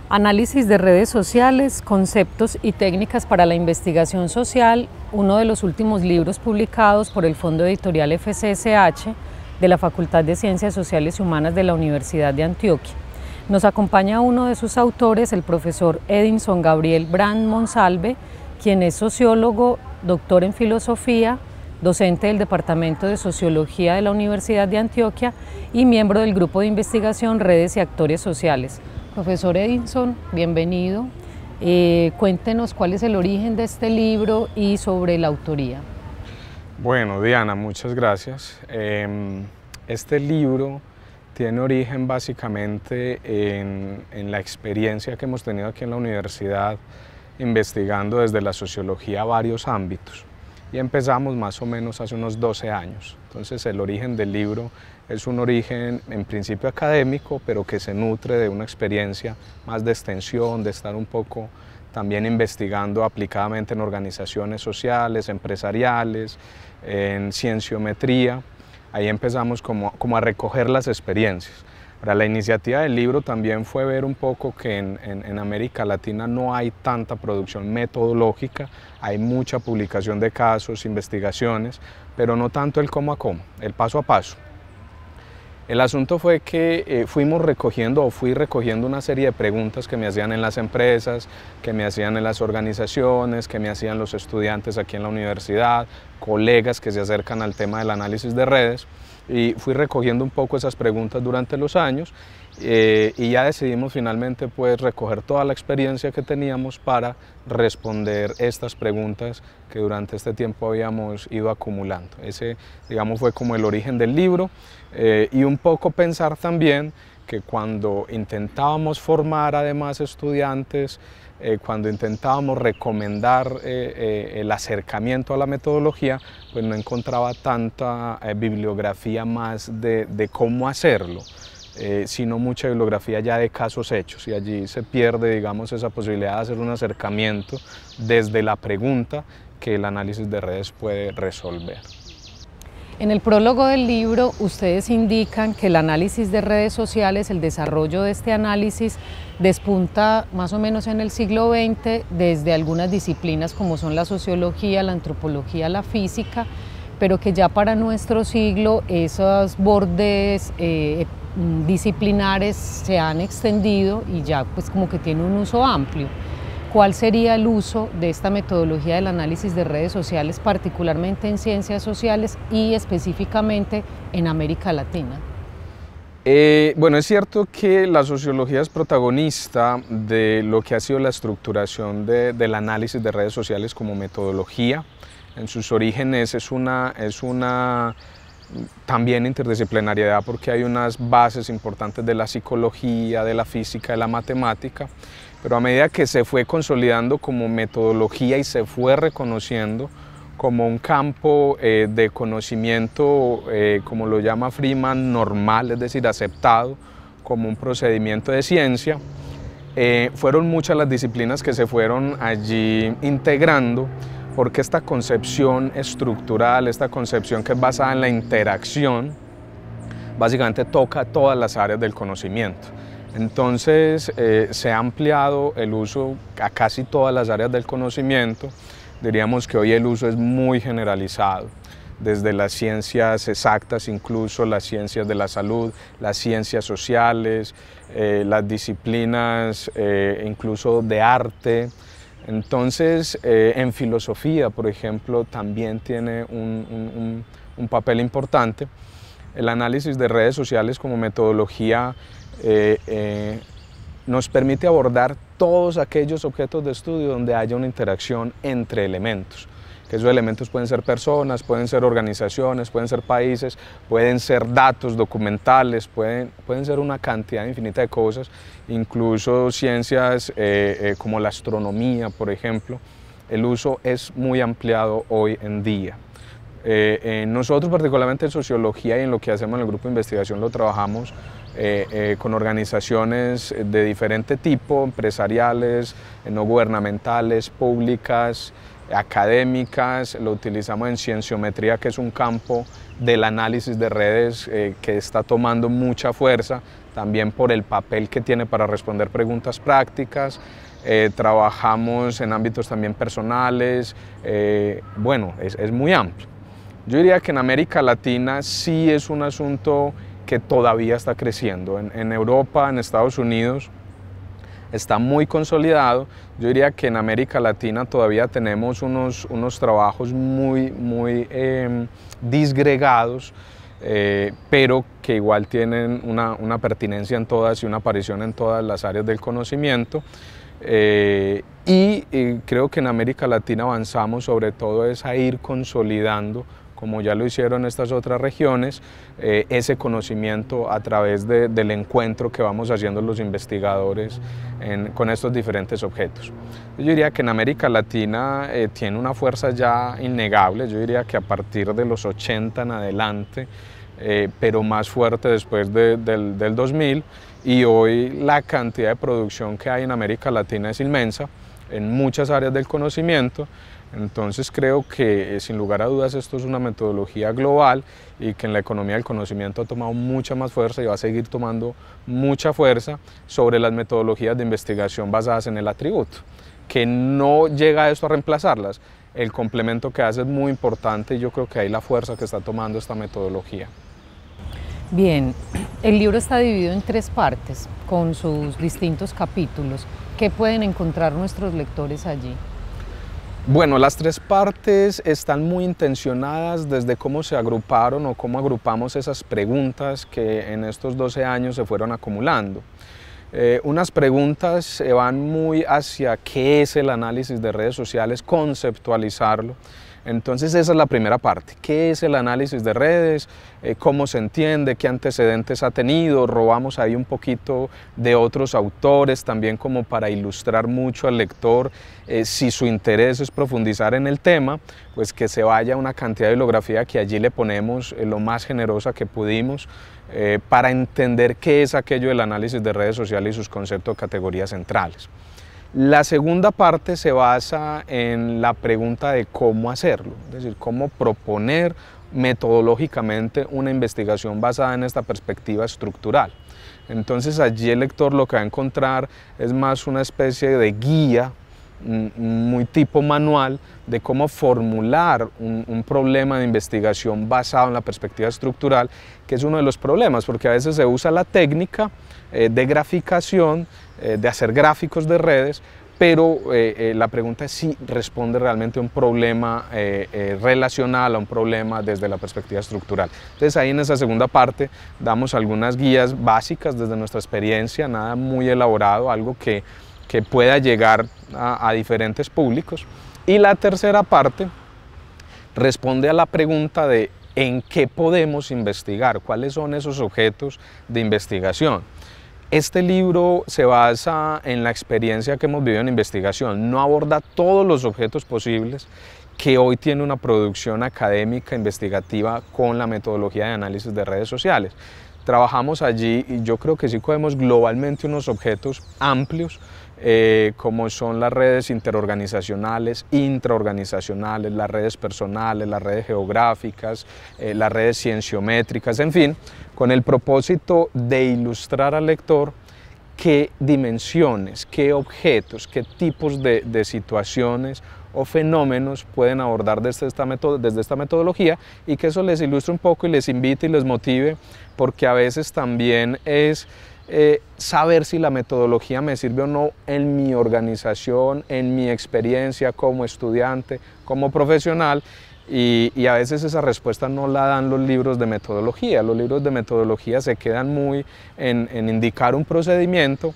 Análisis de redes sociales, conceptos y técnicas para la investigación social, uno de los últimos libros publicados por el Fondo Editorial FCSH de la Facultad de Ciencias Sociales y Humanas de la Universidad de Antioquia. Nos acompaña uno de sus autores, el profesor Edinson Gabriel Brand Monsalve, quien es sociólogo, doctor en filosofía, docente del Departamento de Sociología de la Universidad de Antioquia y miembro del Grupo de Investigación Redes y Actores Sociales. Profesor Edinson, bienvenido. Cuéntenos cuál es el origen de este libro y sobre la autoría. Bueno, Diana, muchas gracias. Este libro tiene origen básicamente en la experiencia que hemos tenido aquí en la universidad investigando desde la sociología varios ámbitos. Y empezamos más o menos hace unos 12 años. Entonces el origen del libro es un origen en principio académico, pero que se nutre de una experiencia más de extensión, de estar un poco también investigando aplicadamente en organizaciones sociales, empresariales, en cienciometría. Ahí empezamos como a recoger las experiencias. Ahora, la iniciativa del libro también fue ver un poco que en América Latina no hay tanta producción metodológica, hay mucha publicación de casos, investigaciones, pero no tanto el cómo a cómo, el paso a paso. El asunto fue que fui recogiendo una serie de preguntas que me hacían en las empresas, que me hacían en las organizaciones, que me hacían los estudiantes aquí en la universidad, colegas que se acercan al tema del análisis de redes, y fui recogiendo un poco esas preguntas durante los años y ya decidimos finalmente pues recoger toda la experiencia que teníamos para responder estas preguntas que durante este tiempo habíamos ido acumulando. Ese, digamos, fue como el origen del libro y un poco pensar también que cuando intentábamos formar además estudiantes, cuando intentábamos recomendar el acercamiento a la metodología, pues no encontraba tanta bibliografía más de cómo hacerlo, sino mucha bibliografía ya de casos hechos, y allí se pierde, digamos, esa posibilidad de hacer un acercamiento desde la pregunta que el análisis de redes puede resolver. En el prólogo del libro, ustedes indican que el análisis de redes sociales, el desarrollo de este análisis, despunta más o menos en el siglo XX desde algunas disciplinas como son la sociología, la antropología, la física, pero que ya para nuestro siglo esos bordes disciplinares se han extendido y ya pues como que tiene un uso amplio. ¿Cuál sería el uso de esta metodología del análisis de redes sociales, particularmente en ciencias sociales y específicamente en América Latina? Bueno, es cierto que la sociología es protagonista de lo que ha sido la estructuración del análisis de redes sociales como metodología. En sus orígenes es una también interdisciplinariedad, porque hay unas bases importantes de la psicología, de la física, de la matemática, pero a medida que se fue consolidando como metodología y se fue reconociendo como un campo de conocimiento, como lo llama Freeman, normal, es decir, aceptado como un procedimiento de ciencia, fueron muchas las disciplinas que se fueron allí integrando, porque esta concepción estructural, esta concepción que es basada en la interacción, básicamente toca todas las áreas del conocimiento. Entonces se ha ampliado el uso a casi todas las áreas del conocimiento. Diríamos que hoy el uso es muy generalizado, desde las ciencias exactas, incluso las ciencias de la salud, las ciencias sociales, las disciplinas incluso de arte. Entonces, en filosofía, por ejemplo, también tiene un papel importante. El análisis de redes sociales como metodología nos permite abordar todos aquellos objetos de estudio donde haya una interacción entre elementos. Que esos elementos pueden ser personas, pueden ser organizaciones, pueden ser países, pueden ser datos documentales, pueden ser una cantidad infinita de cosas, incluso ciencias como la astronomía, por ejemplo. El uso es muy ampliado hoy en día. Nosotros, particularmente en sociología y en lo que hacemos en el grupo de investigación, lo trabajamos con organizaciones de diferente tipo, empresariales, no gubernamentales, públicas, académicas, lo utilizamos en cienciometría, que es un campo del análisis de redes que está tomando mucha fuerza, también por el papel que tiene para responder preguntas prácticas. Trabajamos en ámbitos también personales, bueno, es muy amplio. Yo diría que en América Latina sí es un asunto que todavía está creciendo. En Europa, en Estados Unidos, está muy consolidado. Yo diría que en América Latina todavía tenemos unos trabajos muy disgregados, pero que igual tienen una pertinencia en todas y una aparición en todas las áreas del conocimiento. Y creo que en América Latina avanzamos sobre todo es a ir consolidando, como ya lo hicieron estas otras regiones, ese conocimiento a través del encuentro que vamos haciendo los investigadores con estos diferentes objetos. Yo diría que en América Latina tiene una fuerza ya innegable, yo diría que a partir de los 80 en adelante, pero más fuerte después del 2000, y hoy la cantidad de producción que hay en América Latina es inmensa, en muchas áreas del conocimiento. Entonces creo que sin lugar a dudas esto es una metodología global y que en la economía del conocimiento ha tomado mucha más fuerza y va a seguir tomando mucha fuerza sobre las metodologías de investigación basadas en el atributo, que no llega esto a reemplazarlas. El complemento que hace es muy importante y yo creo que ahí la fuerza que está tomando esta metodología. Bien, el libro está dividido en 3 partes, con sus distintos capítulos. ¿Qué pueden encontrar nuestros lectores allí? Bueno, las 3 partes están muy intencionadas desde cómo se agruparon o cómo agrupamos esas preguntas que en estos 12 años se fueron acumulando. Unas preguntas se van muy hacia qué es el análisis de redes sociales, conceptualizarlo. Entonces esa es la primera parte, ¿qué es el análisis de redes? ¿Cómo se entiende? ¿Qué antecedentes ha tenido? Robamos ahí un poquito de otros autores también como para ilustrar mucho al lector. Si su interés es profundizar en el tema, pues que se vaya una cantidad de bibliografía que allí le ponemos lo más generosa que pudimos para entender qué es aquello del análisis de redes sociales y sus conceptos de categorías centrales. La segunda parte se basa en la pregunta de cómo hacerlo, es decir, cómo proponer metodológicamente una investigación basada en esta perspectiva estructural. Entonces allí el lector lo que va a encontrar es más una especie de guía muy tipo manual de cómo formular un problema de investigación basado en la perspectiva estructural, que es uno de los problemas, porque a veces se usa la técnica de graficación, de hacer gráficos de redes, pero la pregunta es si responde realmente a un problema relacional, a un problema desde la perspectiva estructural. Entonces ahí en esa segunda parte damos algunas guías básicas desde nuestra experiencia, nada muy elaborado, algo que pueda llegar a diferentes públicos. Y la tercera parte responde a la pregunta de en qué podemos investigar, cuáles son esos objetos de investigación. Este libro se basa en la experiencia que hemos vivido en investigación, no aborda todos los objetos posibles que hoy tiene una producción académica investigativa con la metodología de análisis de redes sociales. Trabajamos allí y yo creo que sí cogemos globalmente unos objetos amplios como son las redes interorganizacionales, intraorganizacionales, las redes personales, las redes geográficas, las redes cienciométricas, en fin, con el propósito de ilustrar al lector qué dimensiones, qué objetos, qué tipos de situaciones o fenómenos pueden abordar desde esta metodología y que eso les ilustre un poco y les invite y les motive, porque a veces también es saber si la metodología me sirve o no en mi organización, en mi experiencia como estudiante, como profesional, y a veces esa respuesta no la dan los libros de metodología. Los libros de metodología se quedan muy en indicar un procedimiento,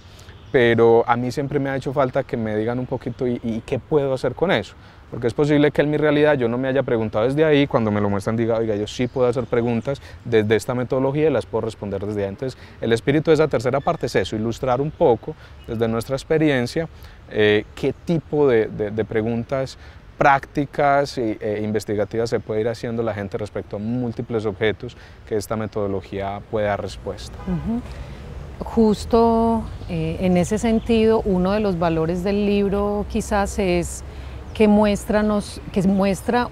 pero a mí siempre me ha hecho falta que me digan un poquito y qué puedo hacer con eso. Porque es posible que en mi realidad yo no me haya preguntado desde ahí, cuando me lo muestran diga, oiga, yo sí puedo hacer preguntas desde esta metodología y las puedo responder desde ahí. Entonces, el espíritu de esa tercera parte es eso, ilustrar un poco desde nuestra experiencia qué tipo de preguntas prácticas e investigativas se puede ir haciendo la gente respecto a múltiples objetos que esta metodología puede dar respuesta. Justo en ese sentido, uno de los valores del libro quizás es que muestra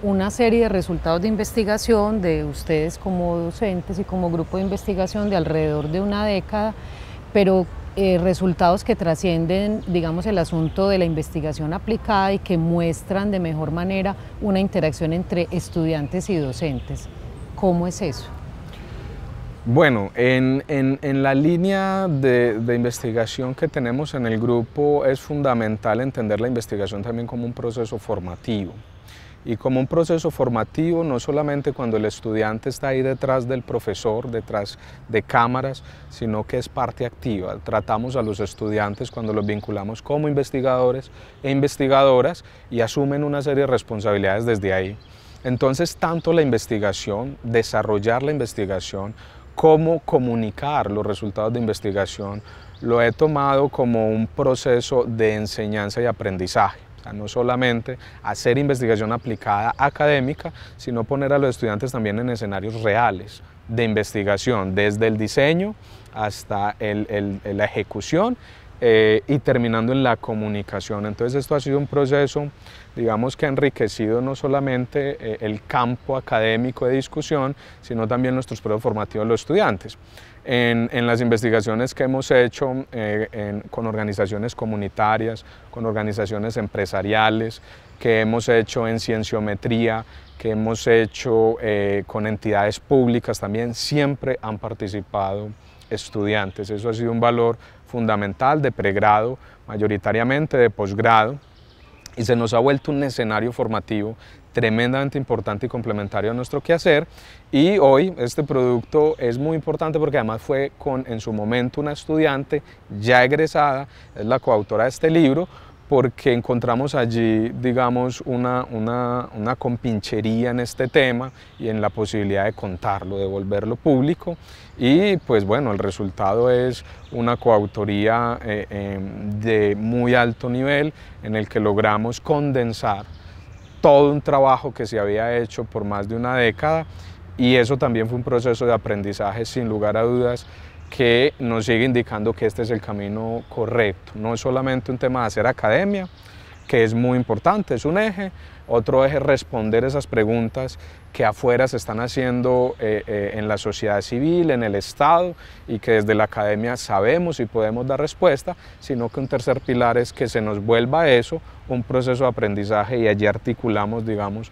una serie de resultados de investigación de ustedes como docentes y como grupo de investigación de alrededor de una década, pero resultados que trascienden, digamos, el asunto de la investigación aplicada y que muestran de mejor manera una interacción entre estudiantes y docentes. ¿Cómo es eso? Bueno, en la línea de investigación que tenemos en el grupo es fundamental entender la investigación también como un proceso formativo. Y como un proceso formativo, no solamente cuando el estudiante está ahí detrás del profesor, detrás de cámaras, sino que es parte activa. Tratamos a los estudiantes cuando los vinculamos como investigadores e investigadoras y asumen una serie de responsabilidades desde ahí. Entonces, tanto la investigación, desarrollar la investigación, como comunicar los resultados de investigación, lo he tomado como un proceso de enseñanza y aprendizaje. O sea, no solamente hacer investigación aplicada académica, sino poner a los estudiantes también en escenarios reales de investigación, desde el diseño hasta la ejecución y terminando en la comunicación. Entonces esto ha sido un proceso, digamos, que ha enriquecido no solamente el campo académico de discusión, sino también nuestros procesos formativos de los estudiantes. En las investigaciones que hemos hecho con organizaciones comunitarias, con organizaciones empresariales, que hemos hecho en cienciometría, que hemos hecho con entidades públicas también, siempre han participado estudiantes. Eso ha sido un valor fundamental de pregrado, mayoritariamente de posgrado, y se nos ha vuelto un escenario formativo tremendamente importante y complementario a nuestro quehacer. Y hoy este producto es muy importante porque además fue en su momento una estudiante ya egresada, es la coautora de este libro, porque encontramos allí, digamos, una compinchería en este tema y en la posibilidad de contarlo, de volverlo público. Y pues bueno, el resultado es una coautoría de muy alto nivel en el que logramos condensar todo un trabajo que se había hecho por más de una década, y eso también fue un proceso de aprendizaje sin lugar a dudas que nos sigue indicando que este es el camino correcto. No es solamente un tema de hacer academia, que es muy importante, es un eje. Otro eje es responder esas preguntas que afuera se están haciendo en la sociedad civil, en el Estado, y que desde la academia sabemos y podemos dar respuesta, sino que un tercer pilar es que se nos vuelva eso un proceso de aprendizaje, y allí articulamos, digamos,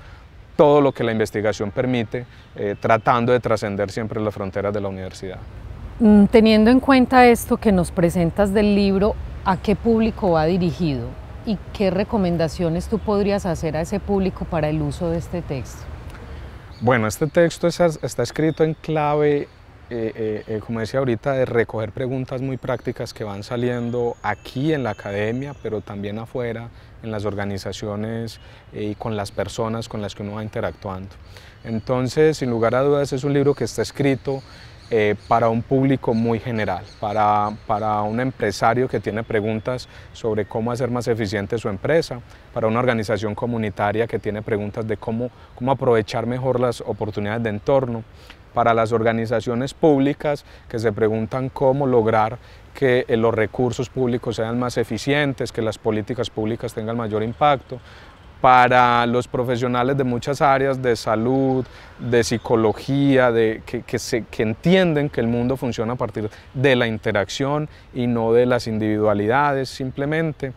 todo lo que la investigación permite, tratando de trascender siempre las fronteras de la universidad. Teniendo en cuenta esto que nos presentas del libro, ¿a qué público va dirigido? ¿Y qué recomendaciones tú podrías hacer a ese público para el uso de este texto? Bueno, este texto está escrito en clave, como decía ahorita, de recoger preguntas muy prácticas que van saliendo aquí en la academia, pero también afuera, en las organizaciones y con las personas con las que uno va interactuando. Entonces, sin lugar a dudas, es un libro que está escrito para un público muy general, para un empresario que tiene preguntas sobre cómo hacer más eficiente su empresa, para una organización comunitaria que tiene preguntas de cómo aprovechar mejor las oportunidades de entorno, para las organizaciones públicas que se preguntan cómo lograr que los recursos públicos sean más eficientes, que las políticas públicas tengan mayor impacto, para los profesionales de muchas áreas de salud, de psicología, que entienden que el mundo funciona a partir de la interacción y no de las individualidades simplemente,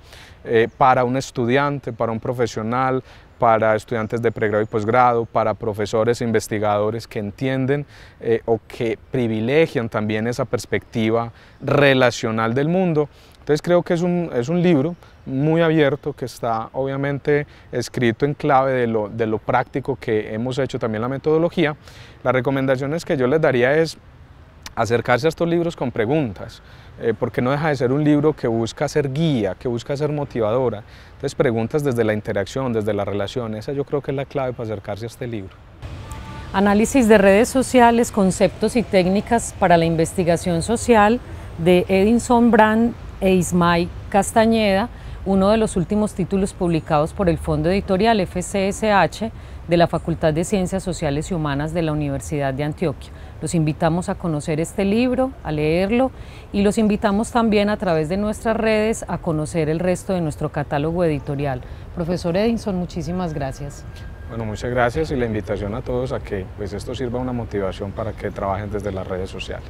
para un estudiante, para un profesional, para estudiantes de pregrado y posgrado, para profesores e investigadores que entienden o que privilegian también esa perspectiva relacional del mundo. Entonces creo que es un libro muy abierto que está obviamente escrito en clave de lo práctico que hemos hecho también la metodología. Las recomendaciones que yo les daría es acercarse a estos libros con preguntas, porque no deja de ser un libro que busca ser guía, que busca ser motivadora. Entonces preguntas desde la interacción, desde la relación, esa yo creo que es la clave para acercarse a este libro. Análisis de redes sociales, conceptos y técnicas para la investigación social, de Edinson Brand e Ismay Castañeda, uno de los últimos títulos publicados por el Fondo Editorial FCSH de la Facultad de Ciencias Sociales y Humanas de la Universidad de Antioquia. Los invitamos a conocer este libro, a leerlo, y los invitamos también a través de nuestras redes a conocer el resto de nuestro catálogo editorial. Profesor Edinson, muchísimas gracias. Bueno, muchas gracias y la invitación a todos a que esto sirva una motivación para que trabajen desde las redes sociales.